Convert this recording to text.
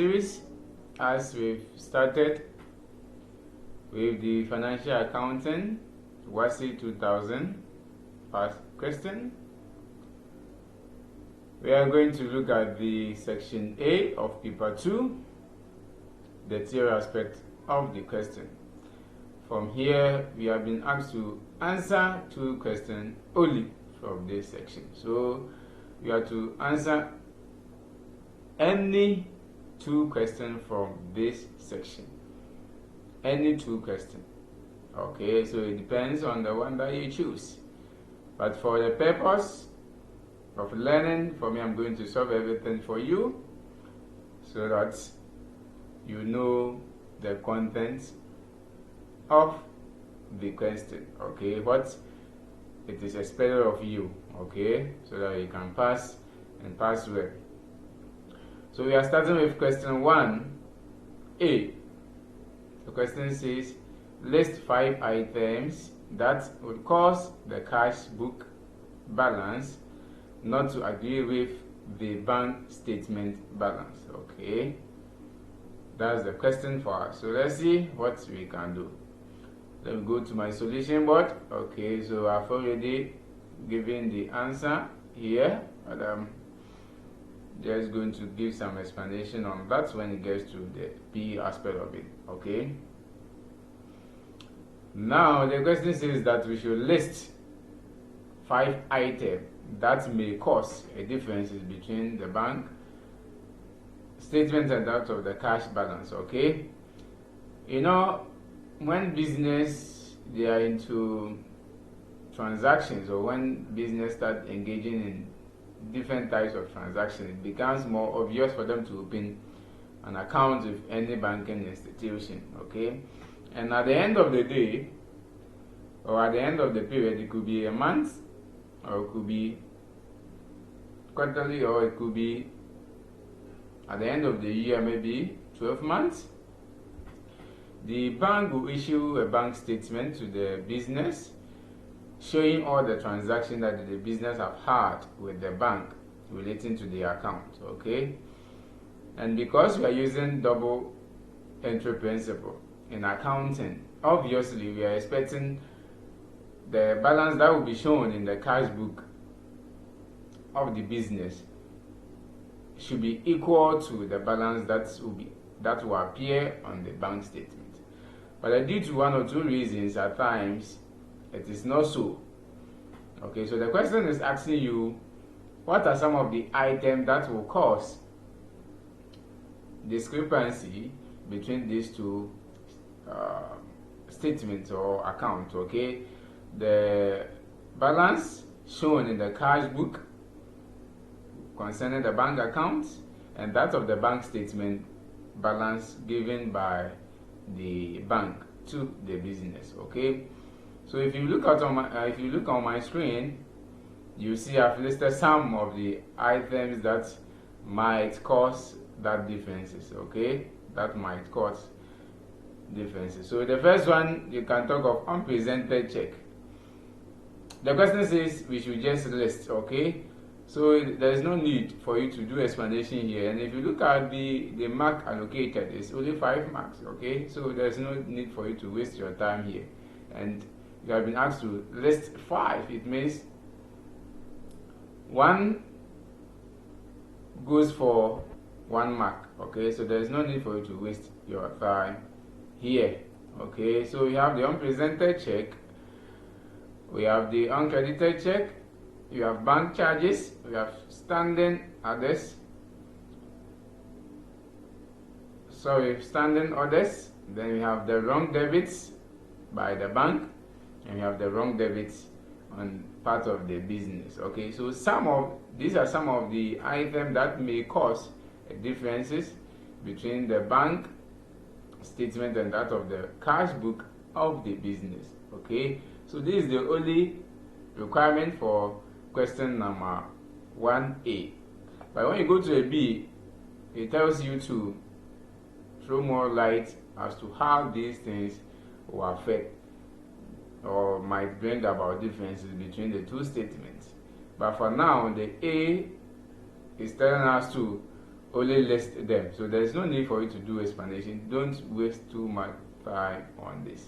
series, as we've started with the financial accounting WASSCE 2000 first question, we are going to look at the section A of paper 2, the theory aspect of the question. From here, we have been asked to answer 2 questions only from this section. So you have to answer any 2 questions from this section. Any 2 questions. Okay, so it depends on the one that you choose. But for the purpose of learning, for me, I'm going to solve everything for you so that you know the contents of the question, okay, what it is expected of you, okay, so that you can pass and pass well. So we are starting with question 1A. The question says, list 5 items that would cause the cash book balance not to agree with the bank statement balance. Okay, that's the question for us. So let's see what we can do. Let me go to my solution board. Okay, so I've already given the answer here, but I'm just going to give some explanation on that when it gets to the B aspect of it. Okay, now the question says that we should list 5 items that may cause a difference between the bank statement and that of the cash balance. Okay, you know, when business they are into transactions, or when business start engaging in different types of transactions, it becomes more obvious for them to open an account with any banking institution. Okay, and at the end of the day, or at the end of the period, it could be a month, or it could be quarterly, or it could be at the end of the year, maybe 12 months. The bank will issue a bank statement to the business showing all the transactions that the business have had with the bank relating to the account. Okay, and because we are using double entry principle in accounting, obviously we are expecting the balance that will be shown in the cash book of the business should be equal to the balance that will appear on the bank statement. But due to 1 or 2 reasons, at times it is not so. Okay, so the question is asking you, what are some of the items that will cause discrepancy between these 2 statements or accounts? Okay, the balance shown in the cash book concerning the bank account and that of the bank statement balance given by the bank to the business. Okay, so if you look on my screen, you see I've listed some of the items that might cause that differences. Okay, that might cause differences. So the first one, you can talk of unpresented check. The question says we should just list. Okay, so there is no need for you to do explanation here, and if you look at the mark allocated, it's only 5 marks. Okay, so there's no need for you to waste your time here, and you have been asked to list 5. It means 1 goes for 1 mark. Okay, so there's no need for you to waste your time here. Okay, so we have the unpresented check, we have the uncredited check, you have bank charges, we have standing orders, then we have the wrong debits by the bank, and we have the wrong debits on part of the business. Okay, so these are some of the items that may cause differences between the bank statement and that of the cash book of the business. Okay, so this is the only requirement for question number 1A. But when you go to a B, it tells you to throw more light as to how these things will affect or might bring about differences between the 2 statements. But for now, the A is telling us to only list them. So there's no need for you to do explanation. Don't waste too much time on this.